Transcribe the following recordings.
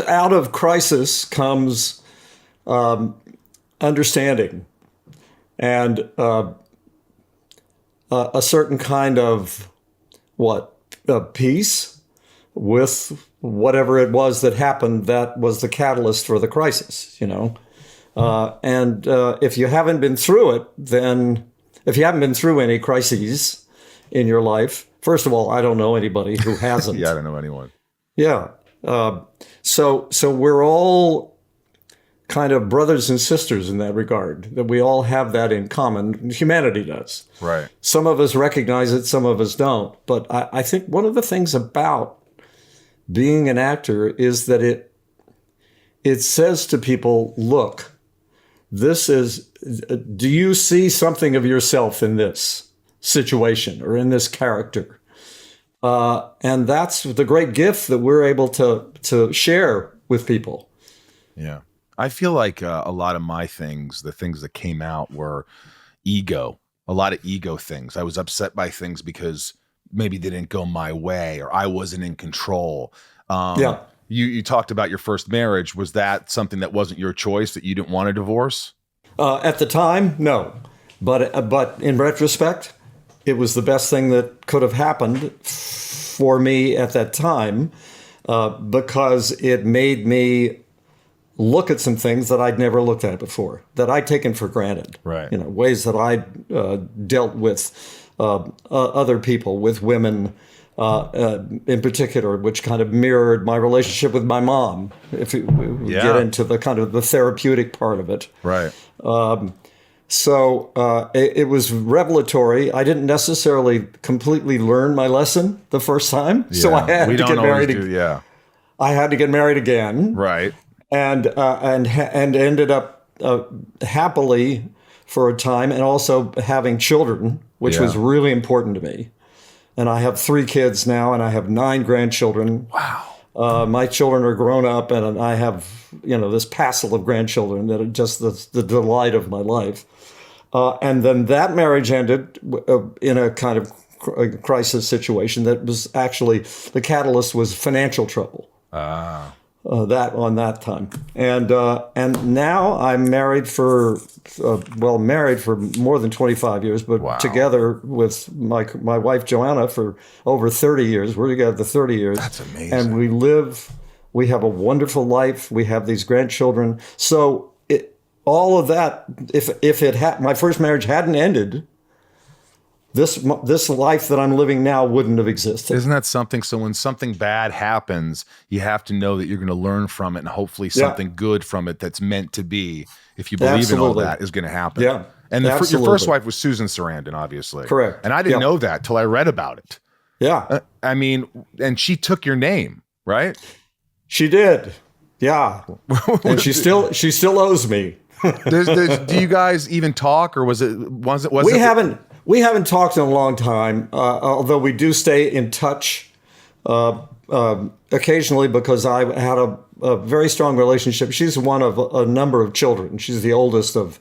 out of crisis comes understanding and a certain kind of peace with whatever it was that happened that was the catalyst for the crisis, And if you haven't been through it, then if you haven't been through any crises in your life, first of all, I don't know anybody who hasn't. Yeah, I don't know anyone. Yeah. So we're all kind of brothers and sisters in that regard, that we all have that in common. Humanity does. Right. Some of us recognize it, some of us don't. But I think one of the things about being an actor is that it says to people, look, do you see something of yourself in this situation or in this character? And that's the great gift that we're able to share with people. Yeah. I feel like a lot of my things, the things that came out were ego, a lot of ego things. I was upset by things because maybe they didn't go my way or I wasn't in control. Yeah. You talked about your first marriage. Was that something that wasn't your choice, that you didn't want a divorce? At the time, no. But in retrospect, it was the best thing that could have happened for me at that time because it made me look at some things that I'd never looked at before, that I'd taken for granted. Right. Ways that I'd dealt with other people, with women in particular, which kind of mirrored my relationship with my mom, if we get into the kind of the therapeutic part of it. Right. So it was revelatory. I didn't necessarily completely learn my lesson the first time, so I had to get married. I had to get married again. Right. And ended up happily for a time, and also having children, which was really important to me. And I have 3 kids now, and I have 9 grandchildren. Wow. My children are grown up, and I have this passel of grandchildren that are just the delight of my life. And then that marriage ended in a kind of crisis situation that was actually, the catalyst was financial trouble. That time. And now I'm married for more than 25 years, but together with my wife Joanna for over 30 years. We're together 30 years. That's amazing. And we have a wonderful life. We have these grandchildren. So all of that, if my first marriage hadn't ended, this life that I'm living now wouldn't have existed. Isn't that something? So when something bad happens, you have to know that you're going to learn from it, and hopefully something good from it that's meant to be, if you believe in all that, is going to happen. Yeah. And your first wife was Susan Sarandon, obviously. Correct. And I didn't know that till I read about it. Yeah. I mean, and she took your name, right? She did. Yeah. And she still owes me. Do you guys even talk, or was it? We haven't talked in a long time, although we do stay in touch occasionally, because I had a very strong relationship. She's one of a number of children. She's the oldest of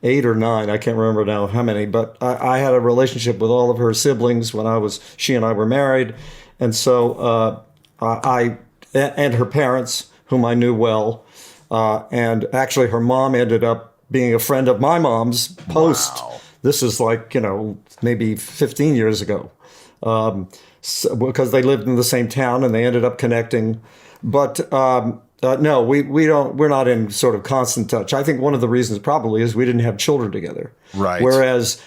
8 or 9. I can't remember now how many, but I had a relationship with all of her siblings when she and I were married. And so and her parents, whom I knew well. And actually her mom ended up being a friend of my mom's post. Wow. This is like, maybe 15 years ago, because they lived in the same town and they ended up connecting. But no, we're not in sort of constant touch. I think one of the reasons probably is we didn't have children together. Right. Whereas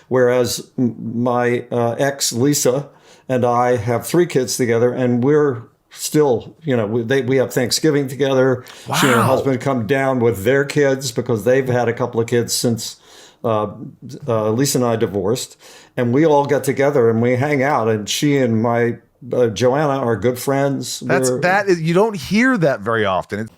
my ex, Lisa, and I have 3 kids together, and we're still, we have Thanksgiving together. Wow. She and her husband come down with their kids because they've had a couple of kids since Lisa and I divorced, and we all get together and we hang out, and she and my Joanna are good friends. You don't hear that very often.